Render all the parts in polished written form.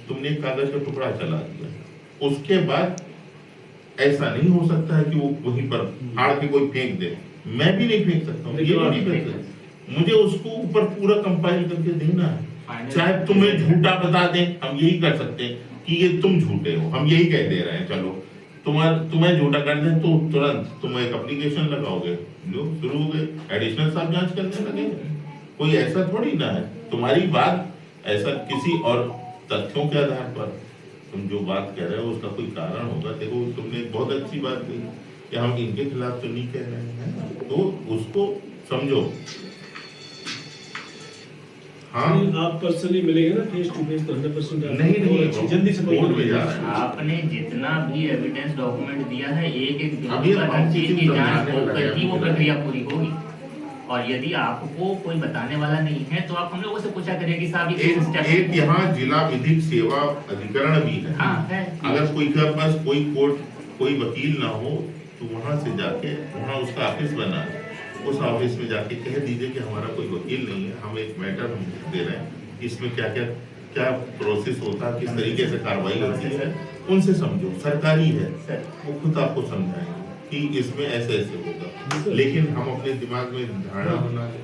तुमने एक कागज का टुकड़ा चला दिया, उसके बाद ऐसा नहीं हो सकता है कि वो वहीं पर फाड़ के कोई फेंक दे। मैं भी नहीं फेंक सकता हूँ, ये भी नहीं फेंक सकता। मुझे उसको ऊपर पूरा कंपाइल करके देना है, चाहे तुम्हें झूठा बता दें, हम यही कर सकते हैं कि ये तुम झूठे हो, हम यही कह दे रहे हैं। चलो तुम्हें झूठा कर दें तो तुरंत तुम एक एप्लीकेशन लगाओगे, लो शुरू हो गए, एडिशनल साहब जांच करने लगे। कोई ऐसा थोड़ी ना है, तुम्हारी बात ऐसा किसी और तथ्यों के आधार पर तुम जो बात कह रहे हो उसका कोई कारण होगा। देखो तुमने बहुत अच्छी बात कही कि हम इनके खिलाफ तो नहीं कह रहे हैं, तो उसको समझो। हाँ आप पर्सनली मिलेंगे ना फेस टू फेस, तो 100% नहीं जल्दी से कोर्ट में जा रहे हैं। आपने जितना भी एविडेंस डॉक्यूमेंट दिया है, एक अभी बिंदु पर हम हर चीज की जांच समझाने लगे होकर ही वो हैं। प्रक्रिया पूरी होगी। और यदि आपको कोई बताने वाला नहीं है तो आप हम लोगों से पूछा करिए कि साहब ये स्टेप। एक यहाँ जिला विधिक सेवा अधिकरण भी है। हाँ है। अगर कोई के पास कोई वकील ना हो तो वहां से जाके, वहां उसका ऑफिस बना है, उस ऑफिस में जाके कह दीजिए कि हमारा कोई वकील नहीं है, हम एक मैटर हम दे रहे हैं, इसमें क्या क्या प्रोसेस होता है, किस तरीके से कार्रवाई होती है, उनसे समझो। सरकारी है, वो खुद आपको समझाएंगे कि इसमें ऐसे ऐसे होगा। लेकिन हम अपने दिमाग में धारणा बना लें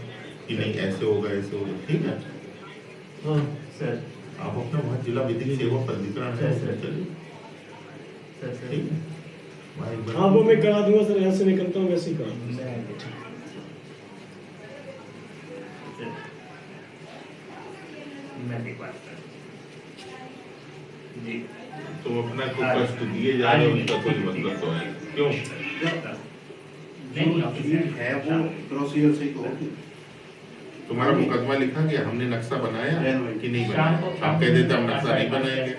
कि नहीं ऐसे होगा ऐसे होगा, ठीक है। हाँ सर आप अपना वहाँ जिला विधिक सेवा प्राधिकरण है, चलिए ठीक है। हाँ वो मैं करा दूंगा सर, यहाँ से निकलता हूँ वैसे ही करा दूंगा। मैं भी बात कर जी। तो अपना को कष्ट दिए जा रहे हो, उनका कोई मतलब तो है क्यों? नहीं ऑफिसर है वो प्रोसीजर से तो तुम्हारा मुकदमा लिखा गया, हमने नक्शा बनाया कि नहीं बनाया? आप कह देते हम नक्शा नहीं बनाएंगे,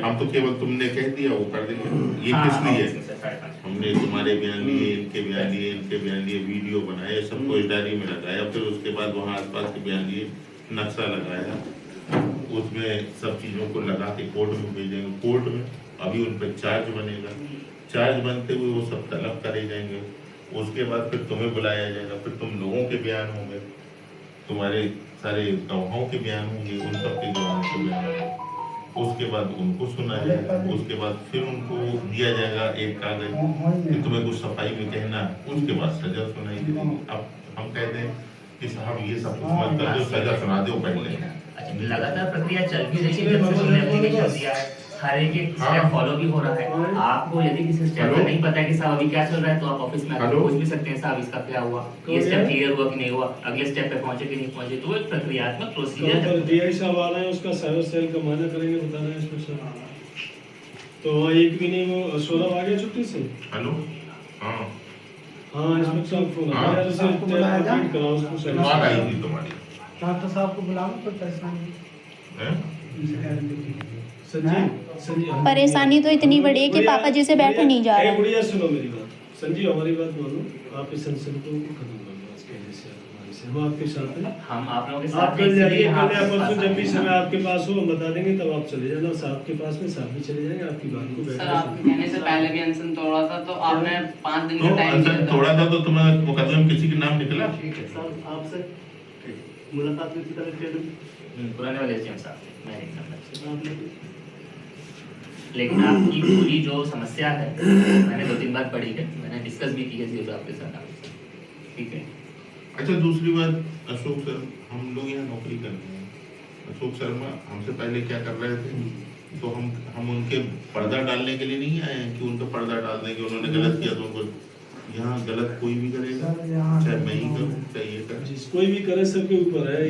हम तो केवल तुमने कह दिया वो कर देंगे। ये किस लिए? हमने तुम्हारे बयान लिए, इनके बयान लिए, इनके बयान लिए, वीडियो बनाए, सबको इस डायरी में लगाया, फिर उसके बाद वहाँ आसपास के बयान लिए, नक्शा लगाया, उसमें सब चीज़ों को लगा के कोर्ट में भेजेंगे। कोर्ट में अभी उन पर चार्ज बनेगा, चार्ज बनते हुए वो सब तलब करे जाएंगे, उसके बाद फिर तुम्हें बुलाया जाएगा, फिर तुम लोगों के बयान होंगे, तुम्हारे सारे गवाहों के बयान होंगे, उन सब के गवाहों के बयान होंगे, उसके बाद उनको सुना जाएगा, उसके बाद फिर उनको दिया जाएगा एक कागज कि तुम्हें कुछ सफाई में कहना, उसके बाद सजा सुनाई जाएगी। अब हम कहते हैं कि साहब ये सब कुछ मत कर दो, सजा सुना दो पहले। अच्छा लगातार प्रक्रिया चल भी रही है, जब से तुमने एप्लीकेशन दिया है हर एक स्टेप फॉलो भी हो रहा है। आपको यदि किसी स्टेप का नहीं पता है कि साहब अभी क्या चल रहा है, तो आप ऑफिस में आकर पूछ भी सकते हैं साहब इसका क्या हुआ, ये स्टेप क्लियर हुआ कि नहीं हुआ, अगले स्टेप पे पहुंचे कि नहीं पहुंचे। तो एक प्रक्रियात्मक प्रोसीजर है। डीआई साहब आ रहे हैं, उसका साइबर सेल का माना करेंगे, बता रहे हैं इसमें सर। तो एक भी नहीं, वो सौरभ आ गया छुट्टी से। हेलो हाँ हाँ इंस्पेक्टर साहब फोन हाँ, आया, जैसे आपको बुलाया था? अपडेट कराओ उसको सर। बात आई थी तुम्हारी डॉक्टर साहब को बुलाओ तो पैसा हैं? संजीव परेशानी तो इतनी बड़ी है कि पापा जी से बैठे नहीं जा रहे। गुड़िया सुनो मेरी बात, संजीव हमारी बात मानो, आप इस सनसनी को खत्म कर दो आज के जैसे हमारे से, हम आपके साथ हैं। हम आप लोगों के आप साथ कल जाइए, इसलिए कल या आपके परसों पास जब भी आए हैं। समय आपके पास हो हम बता देंगे, तब आप चले जाना साहब के पास में, साहब भी चले जाएंगे, आपकी बात को सर आपके कहने से पहले भी अनशन तोड़ा था, तो आपने 5 दिन तो का टाइम दिया था। थोड़ा था तो तुम्हारे मुकदमे में किसी के नाम निकला? सर आपसे मुलाकात हुई थी कल पुराने वाले एसडीएम साहब मैं नहीं समझ, लेकिन आपकी पूरी जो समस्या है मैंने 2-3 बार पढ़ी है, मैंने डिस्कस भी की है जी आपके साथ, ठीक है। अच्छा दूसरी बात, अशोक सर, हम लोग यहाँ नौकरी कर रहे हैं, अशोक शर्मा हमसे पहले क्या कर रहे थे, तो हम उनके पर्दा डालने के लिए नहीं आए हैं कि उनका पर्दा डाल देंगे, उन्होंने गलत किया तो उनको। यहाँ गलत कोई भी करेगा, चाहे मैं ही करूँ चाहे ये करे, कोई भी करे सबके ऊपर है,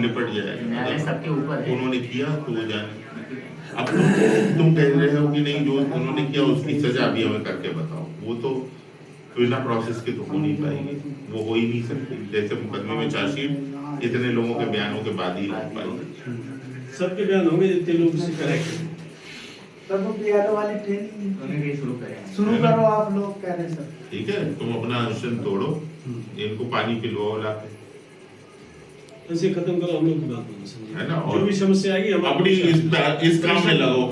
लिपट जाएगा। न्याय सबके ऊपर है। उन्होंने किया तो वो जाने। अब तुम कह रहे हो कि नहीं, जो उन्होंने किया उसकी सजा भी हमें करके बताओ, वो तो बिना प्रोसेस के तो हो नहीं पाएगी, वो हो ही नहीं सकती। जैसे मुकदमे में चार्जशीट इतने लोगों के बयानों के बाद ही लग पाएगी। सबके बयान होंगे जितने लोग उसे करेक्ट। तब वो पीआरओ वाली ट्रेनिंग उन्हें शुरू करें, शुरू करो, आप लोग कह रहे सर। ठीक है, तुम अपना अनशन तोड़ो, इनको पानी पिलवाओ लाके। इसे खत्म करो, हम लोग की बात मानो संजय। है ना? जो भी समस्या आएगी हम अपनी इस काम में लगो,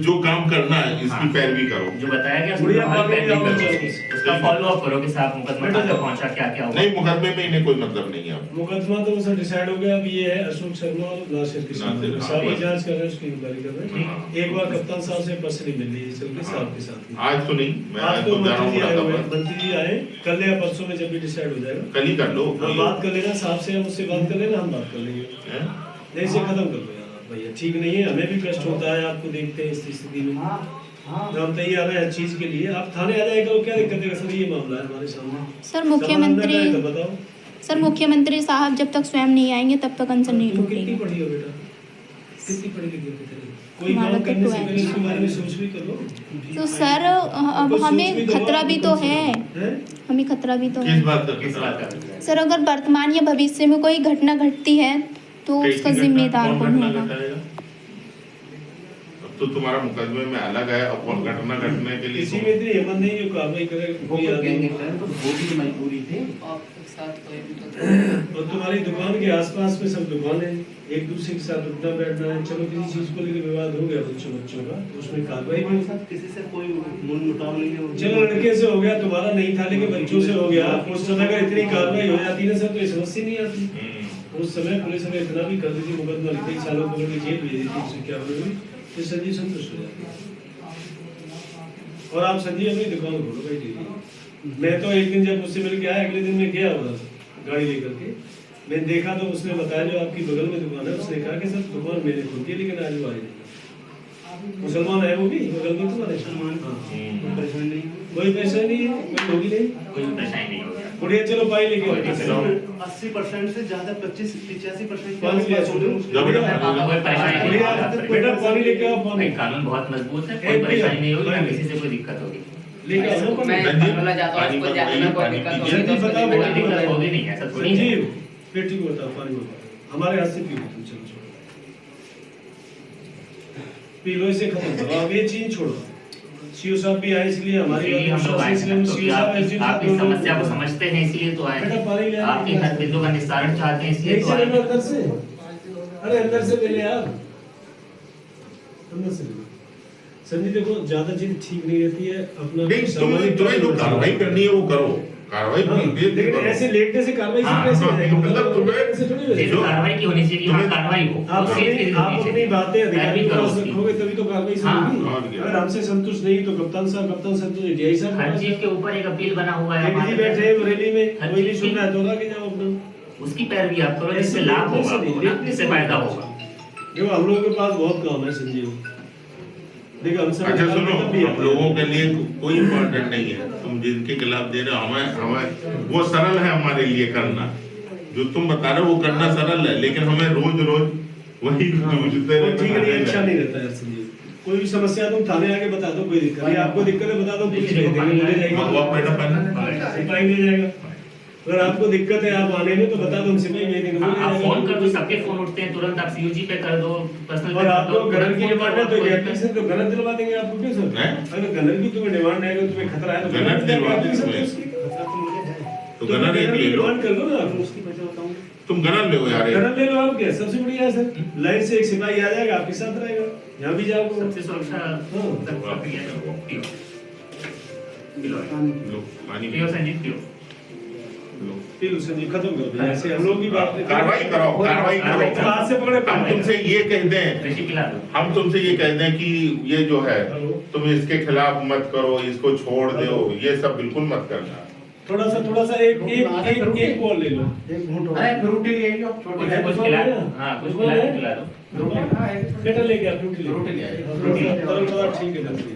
जो काम करना है इसकी पैरवी करो। जो बताया गया बढ़िया उसका बात है, पैरवी आप करो, चलो। उसका फॉलो अप करो कि साहब मुकदमा कहाँ तक पहुंचा, क्या क्या हुआ। नहीं, मुकदमे में इन्हें कोई मतलब नहीं है अब। मुकदमा तो उसे डिसाइड हो गया, अब ये है अशोक शर्मा और नासिर के साथ नासिर, हाँ, साहब बस। जांच कर रहे हैं, उसकी इंक्वायरी कर रहे हाँ। हैं। एक बार कप्तान साहब से पर्सनली मिल लीजिए चल के साहब के साथ ही। आज तो नहीं, मैं आज आज तो तो जा रहा मंत्री जी आए हुए हैं, हूँ, मंत्री जी आए कल या परसों में, जब भी डिसाइड हो जाएगा कल ही कर लो। हम बात कर लेना साहब से, हम उससे बात कर लेना, हम बात कर लेंगे। हैं? नहीं, इसे खत्म कर दो यार भैया, ठीक नहीं है, हमें भी कष्ट होता है आपको देखते हैं इस स्थिति में। जब हम तैयार हैं हर चीज के लिए, आप थाने आ जाए करो, क्या दिक्कत है सर? ये मामला है हमारे सामने। सर समाधान मुख्यमंत्री है तो बताओ। सर मुख्यमंत्री साहब जब तक स्वयं नहीं आएंगे तब तक अनशन नहीं तुम कितनी टूटेगी। पढ़ी हो बेटा? कितनी पढ़ी लिखी हो बेटा? कोई हमारा काम तो करने से 12th पहले इसके बारे में सोच भी करो। तो सर अब कुछ हमें सोच भी करो, खतरा भी तो है, हैं? हमें खतरा भी तो किस है। बात का? किस बात का? सर अगर वर्तमान या भविष्य में कोई घटना घटती है तो कैसी उसका घटना? जिम्मेदार कौन कौन घटना होगा? घटाएगा? अब तो तुम्हारा मुकदमे में अलग है, अब कौन घटना घटने के लिए किसी में इतनी हिम्मत नहीं जो कार्रवाई करे कोई आदमी। वो भी मजबूरी थी। आपके साथ कोई भी तो और तुम्हारी दुकान के आसपास में सब दुकान है, एक दूसरे के साथ उठना बैठना है, चलो किसी चीज को लेकर विवाद हो गया बच्चों का, तो उसमें कार्रवाई भी हो। किसी से कोई मन मुटाव नहीं है। चलो लड़के से हो गया, तुम्हारा नहीं था, लेकिन बच्चों से हो गया। उस समय अगर इतनी कार्रवाई हो जाती ना सर, तो ये समस्या नहीं आती। उस समय पुलिस ने इतना भी कर दी थी, मुकदमा कई सालों को जेल भेज दी थी, उससे क्या होगी, तो संजीव संतुष्ट हो जाते। और आप संजीव अपनी दुकान खोलो भाई जी। मैं तो एक दिन जब मुझसे मिल के आया, अगले दिन मैं गया उधर गाड़ी लेकर के, मैं देखा तो उसने बताया जो आपकी बगल में दुकान है, उसने कहा कि सर दुकान मैंने खोल दी, लेकिन आज वो आए नहीं। मुसलमान है वो भी बगल में तुम्हारे, कोई परेशानी नहीं है। कोई पैसा नहीं है, कोई होगी नहीं, कोई परेशानी नहीं होगी। बढ़िया चलो पाई लेके आओ। 80% से ज्यादा 25-85% पानी ले आओ। कोई परेशानी नहीं बढ़िया, होगी। बेटा पानी लेके आओ, नहीं, पानी कानून बहुत मजबूत है, कोई परेशानी नहीं होगी, ना किसी से कोई दिक्कत होगी। लेके आओ पानी। मैं संजीव, बोला जाता हूँ, पानी उसको का जाने में कोई दिक्कत होगी तो उसको बताओ, कोई दिक्कत दिक्कत नहीं होगी नहीं, ऐसा थोड़ी है। संजीव बेटी को बताओ पानी बताओ, हमारे हाथ से पी लो तुम, चलो छोड़ो, पी लो, इसे खत्म करो, अब ये चीज छोड़ो। सीओ साहब भी आए इसलिए हमारी इसीलिए हम लोग आए हैं, सीओ क्योंकि साहब आप इस समस्या को समझते हैं, इसलिए तो आए बेटा हैं। पानी ले आओ। आपके हर बिंदु का निस्तारण चाहते हैं, इसलिए एक तो से आए ले लो हैं। अंदर से, अरे अंदर से ले ले यार, अंदर से ले लो। संजीव देखो, ज्यादा चीज ठीक नहीं रहती है, अपना नहीं, तुम्हें जो कार्रवाई करनी है वो करो, कार्रवाई हाँ, लेकिन करो। ऐसे लेटने से कार्रवाई से हाँ, कैसे हाँ, हो जाएगी? मतलब तुम्हें- ऐसे थोड़ी हो ये जाएगी। जो कार्रवाई की होनी चाहिए, हाँ, कार्रवाई हो। आप उस चीज की अपनी होनी चाहिए। बातें अधिकारी पैरवी के करो पास उसकी। रखोगे तभी तो कार्रवाई से हाँ, होगी। और क्या। अगर हमसे संतुष्ट नहीं तो कप्तान संतुष्ट है, डीआई साहब हर चीज के ऊपर एक अपील बना हुआ है एक जी हमारे बैठे हैं बरेली में, हर कोई नहीं चीज सुन की- रहा है तो आगे जाओ अपना। उसकी पैरवी आप करो, जिससे लाभ होगा आपको ना, जिससे फायदा होगा। देखो हम लोगों के पास बहुत काम है संजीव, देखो हम सब अच्छा सुनो, भी हम लोगों के लिए कोई इम्पोर्टेंट नहीं है, तुम जिनके खिलाफ दे रहे हो, हमें वो सरल है हमारे लिए करना, जो तुम बता रहे हो वो करना सरल है, लेकिन हमें रोज रोज वही जूझते वो ठीक नहीं, अच्छा नहीं रहना। रहता है संजीव। कोई भी समस्या तुम थाने आके बता दो, कोई दिक्कत नहीं, आपको दिक्कत है बता दो, पुलिस भेज देंगे, ले जाएगी, वो बेटा पानी सिपाही ले जाएगा। अगर आपको दिक्कत है आप आने में तो बता दो, हम सिपाही भेज देंगे, वो ले आप जाएगा। फोन कर दो, सबके फोन उठते हैं तुरंत, आप सीयूजी पे कर दो, पर्सनल और आपको गनर की डिमांड है तो कोई एप्लीकेशन तो गनर दिलवा देंगे आपको, क्यों सर? हैं? अगर गनर की तुम्हें डिमांड है, अगर तुम्हें खतरा है तो गनर दिलवा एप्लीकेशन देंगे। तो उसकी खतरा तो मुझे है। तो गनर एक ले लो, डिमांड कर लो ना आप। उसकी वजह बताऊं। तुम गनर ले यार, गनर ले लो, आप क्या सबसे बढ़िया है सर, लाइन से एक सिपाही आ जाएगा आपके साथ रहेगा, यहाँ भी जाओगे। सबसे सुरक्षा प्रक्रिया है। पियो पियो लो पानी पियो संजीव पियो। पी लो संजीव, खत्म कर दो, ऐसे हम लोग की बात कार्रवाई करो, कार्रवाई करो। हाथ से पकड़े हम तुमसे ये कह दें, ऋषि पिला दो। हम तुमसे ये कह दें कि ये जो है तुम इसके खिलाफ मत करो, इसको छोड़ दो, ये सब बिल्कुल मत करना। थोड़ा सा एक बॉल ले लो, एक घूंट अरे फ्रूटी ले लो, छोटी कुछ खिला दो, हाँ कुछ खिला दो। बेटा ले गया फ्रूटी ले, फ्रूटी ले आए। तरल पदार्थ ठीक है जल्दी,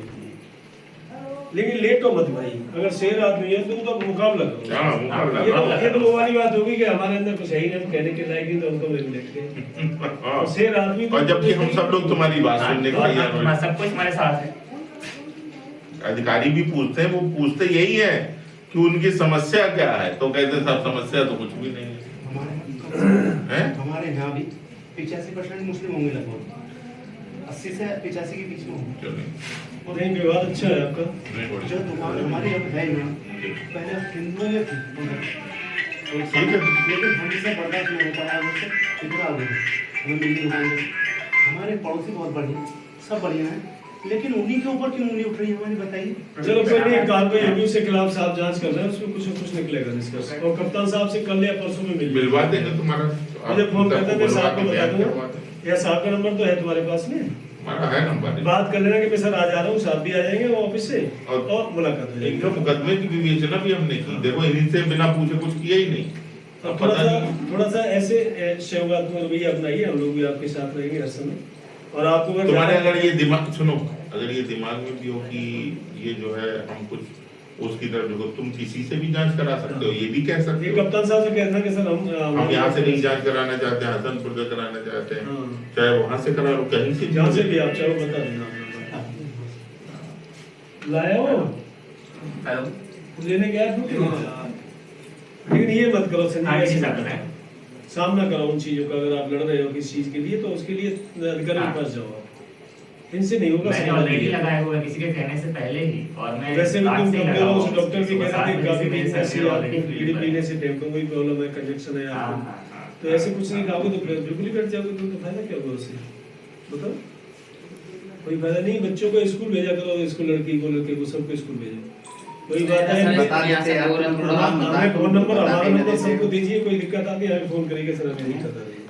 लेकिन लेटो मत भाई, अगर शेर आदमी है तुम तो मुकाबला करो। हाँ, मुकाबला ये तो वो वाली बात होगी कि हमारे अंदर कुछ है ही नहीं, कहने के लायक नहीं, तो हमको नहीं लेट के हाँ। शेर आदमी तो और जबकि हम सब लोग तुम्हारी बात सुनने को तैयार हैं। सब कुछ हमारे साथ है। अधिकारी भी पूछते हैं, वो पूछते यही है कि उनकी समस्या क्या है, तो कहते हैं सब समस्या तो कुछ भी नहीं है। हैं? हमारे यहाँ भी 85% मुस्लिम होंगे लगभग, 80 से 85 के बीच में होंगे। चलो, और नहीं व्यवहार अच्छा है आपका। नहीं जो बढ़िया। दुकान हमारी अब है ना, पहले हिंदुओं में थी, ठीक है। लेकिन हमसे बर्दाश्त नहीं हो पाया मुझसे कितना हो गया हमें मिलनी दुकान हमारे पड़ोसी बहुत बढ़िया सब बढ़िया है, लेकिन उन्हीं के ऊपर क्यों उंगली उठ रही है हमारी बताइए। चलो कोई नहीं, कार्रवाई होगी, उसके खिलाफ साहब जांच कर रहे हैं, उसमें कुछ न कुछ निकलेगा निष्कर्ष। और कप्तान साहब से कल या परसों में मिलवा देंगे तुम्हारा, मुझे फोन करते थे, साहब को बता दूंगा, या साहब का नंबर तो है तुम्हारे पास में, हमारा है नंबर, बात कर लेना कि मैं सर आ जा रहा हूँ, साहब भी आ जाएंगे वो ऑफिस से और मुलाकात हो जाएगी। एक मुकदमे की विवेचना भी हमने की, देखो इनसे बिना पूछे कुछ किया ही नहीं। अब थोड़ा सा ऐसे शैवात्मक रवैया अपनाइए, हम लोग भी आपके साथ रहेंगे हर समय। और आपको तुम्हारे अगर ये दिमाग सुनो, अगर ये दिमाग में भी हो कि ये जो है हम कुछ उसकी तरफ देखो, तुम किसी से भी जांच करा सकते हो, ये भी कह सकते हो। कप्तान साहब से कहना कि सर हम यहाँ से नहीं जांच कराना चाहते हैं, हसनपुर से कराना चाहते हैं, चाहे वहां से करा लो, कहीं से जहाँ से भी आप चाहो बता देना। लाया हो हेलो लेने गया लेकिन ये मत करो संजय, सामना करो उन चीजों का। अगर आप लड़ रहे हो किसी चीज के लिए तो उसके लिए अधिकारी के पास जाओ, इनसे नहीं होगा। मैंने ऑलरेडी लगाया हुआ है किसी के कहने से पहले ही, और मैं वैसे भी तुम डॉक्टर डॉक्टर भी कह रहे थे काफी वीकनेस है, आपको बीड़ी पीने से टेम्पो में प्रॉब्लम है, कंजक्शन है आपको, तो ऐसे कुछ नहीं खाओगे तो बिल्कुल ही बैठ जाओगे, तो फायदा क्या होगा उससे बताओ? कोई फायदा नहीं। बच्चों को स्कूल भेजा करो, स्कूल लड़की को लड़के को सबको स्कूल भेजो, कोई बात है। हमें फोन नंबर हमारा नंबर सबको दीजिए, कोई दिक्कत आती है हमें फोन करिएगा, सर हमें दिक्कत आ रही है।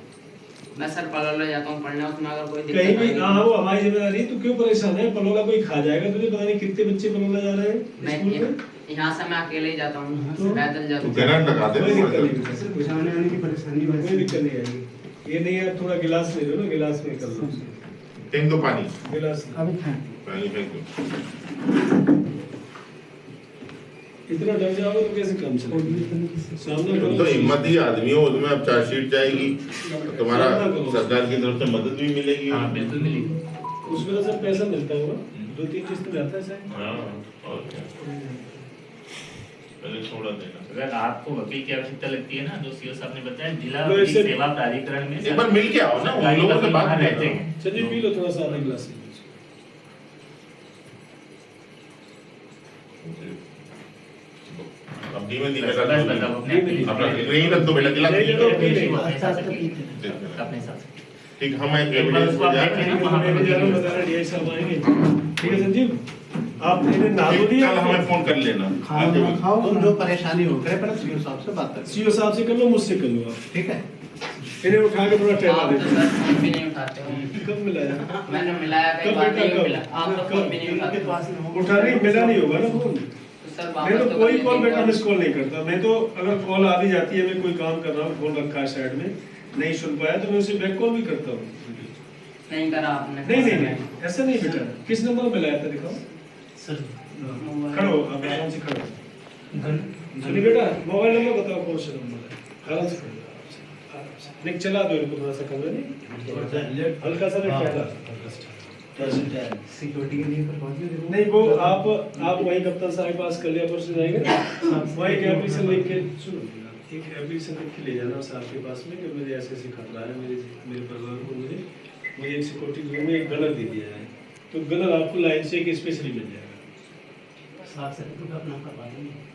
मैं सर पलोला जाता हूँ पढ़ने, उसमें अगर कोई कहीं भी दिक्कत हाँ वो हमारी जिम्मेदारी, तू क्यों परेशान है? पलोला कोई खा जाएगा तुझे, पता नहीं कितने बच्चे पलोला जा रहे हैं स्कूल में। यहाँ से मैं अकेले ही जाता हूँ, पैदल जाता हूँ। गैराज लगा दे, कोई दिक्कत नहीं, कुछ आने आने की परेशानी कोई दिक्कत नहीं आएगी। ये नहीं है थोड़ा गिलास ले लो ना, गिलास में कर लो, फेंक दो पानी, गिलास अभी पानी फेंक दो। इतना डर जाओगे तो कैसे काम चलेगा? सामने तुम तो हिम्मत ही आदमी हो, उसमें अब चार्जशीट जाएगी, तुम्हारा सरकार की तरफ से मदद भी मिलेगी। हाँ बिल्कुल मिलेगी, उसमें तो सब पैसा मिलता होगा, 2-3 किस्त में आता है शायद। हाँ और क्या, पहले छोड़ा देना। अगर आपको वकील की आवश्यकता लगती है ना, तो सीओ साहब ने बताया जिला तो वकील इससे- सेवा प्राधिकरण में एक बार मिल के आओ ना, उन लोगों से बात रहते हैं। चलिए पी लो थोड़ा सा आधा गिलास। अब धीमे धीमे बस कर बस दो, अब अपने अपना यहीं रख दो बेटा, गिलास नहीं, नहीं तो लो। पी ले। अपने हिसाब से ठीक, हम एक एक बार उसको आप जा देख रहे लेना, हैं। वहाँ पे वकील की व्यवस्था बताना डीआई साहब आएंगे। ठीक है संजीव, आप इन्हें नाम ठीक, दिया कल हमें फोन कर लेना। आते हुए। तुम जो परेशानी हो करे पर सीओ साहब से बात कर, सीओ साहब से कर लो, मुझसे कर लो आप। ठीक है? इन्हें उठा के थोड़ा टहला आप दे। तो सर फोन भी नहीं उठाते हो। कब मिला है? मैंने मिलाया कई कब बार, बेटा, नहीं कब? मिला, आप तो फोन भी नहीं उठाते हो। पास में हो। उठा नहीं, मिला नहीं होगा ना फोन। तो सर मैं वापस तो कोई कर कॉल लेंगे। बेटा मिस कॉल नहीं करता। मैं तो अगर कॉल आ भी जाती है, मैं कोई काम कर रहा हूँ, फोन रखा है साइड में, नहीं सुन पाया तो मैं उसे बैक कॉल भी करता हूँ। नहीं करा आपने? नहीं नहीं नहीं, ऐसा नहीं बेटा। किस नंबर में लाया था दिखाओ। सर खड़ो, आप आराम से खड़ो। सुनिए बेटा, मोबाइल नंबर बताओ कौन सा नंबर है। आराम से खड़ो, आराम से। नहीं चला दो इनको थोड़ा सा, कमरे नहीं हल्का सा नहीं फैला। सिक्योरिटी के लिए पर नहीं वो आप वही कप्तान साहब के पास कल्याण पर से जाएंगे ना, वही एक एप्लीकेशन लिख के, सुनो एक एप्लीकेशन लिख के ले जाना साहब के पास में कि मुझे ऐसे खतरा है, मेरे परिवार को, मुझे एक सिक्योरिटी रूम में एक गनर दे दिया है, तो गनर आपको लाइन से एक स्पेशली मिल जाएगा।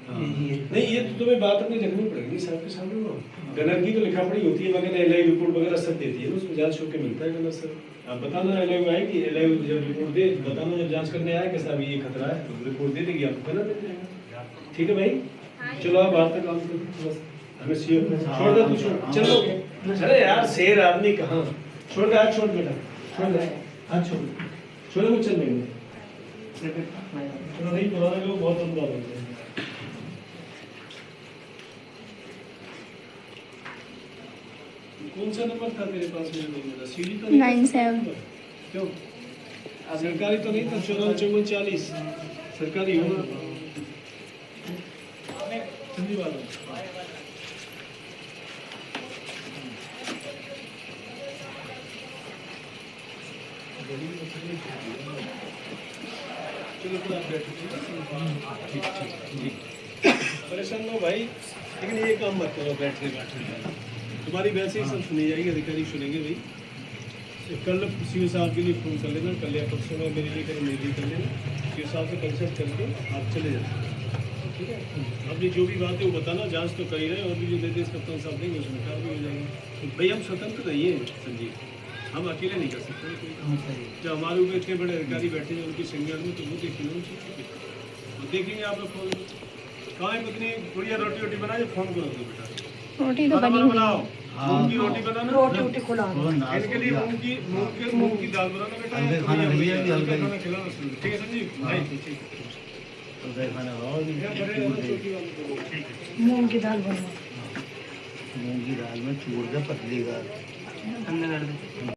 नहीं ये तो तुम्हें बात अपनी रखनी पड़ेगी साहब के सामने। वो गनर की तो लिखा पड़ी होती है वगैरह, एलआई रिपोर्ट वगैरह सब देती है, उसमें जांच होकर मिलता है गनर सर। आप बताना एलआई आएगी, एलआई जब रिपोर्ट दे बताना, जब जांच करने आए कि साहब ये खतरा है, तो रिपोर्ट दे देगी, आपको गनर मिल जाएगा। ठीक है भाई, चलो आप बाहर तक काम करो, हमें सीओ छोड़ दे, तू छोड़ चलो। अरे यार शेर आदमी कहाँ छोड़ दे, आज छोड़ बेटा, छोड़ दे आज, छोड़ छोड़ चल लेंगे। चलो नहीं, पुराने लोग बहुत अंदाज होते हैं। कौन सा नंबर था तेरे पास में? मेरा सीडी तो नहीं 97 क्यों? सरकारी तो नहीं था? 5440 सरकारी हो। धन्यवाद। चलो तो आप बैठो, परेशान ना हो भाई, लेकिन ये काम मत करो बैठने बैठने। तुम्हारी वैसे ही सब सुनी जाएगी, अधिकारी सुनेंगे भाई। कल सीओ साहब के लिए फ़ोन कर लेना, कल या परसों में मेरे लिए कल मेल कर लेना, सीओ साहब से कंसल्ट करके आप चले जाते ठीक है, अपनी जो भी बात है वो बताना, जांच तो कर ही रहे हैं, और भी जो निर्देश कप्तान साहब देंगे उसमें कार्रवाई हो जाएगी। तो भाई हम स्वतंत्र रहिए संजीव, हम अकेले नहीं कर सकते कोई। जब हमारे ऊपर इतने बड़े अधिकारी बैठे हैं उनकी संज्ञान में, तो वो देखिए उनसे देखेंगे। आप लोग फोन कहाँ है पत्नी, गुड़िया रोटी वोटी बना, फोन करो तो बेटा, रोटी तो बनी हुई है। बनाओ, मूंग की रोटी बनाना, रोटी खुला इनके लिए मूंग की दाल बनाना बेटा, खाना खिलाना। ठीक है संजीव भाई, ठीक है। मूंग की दाल बनवा। मूंग की दाल में चूर के पतली का अंदर कर दे।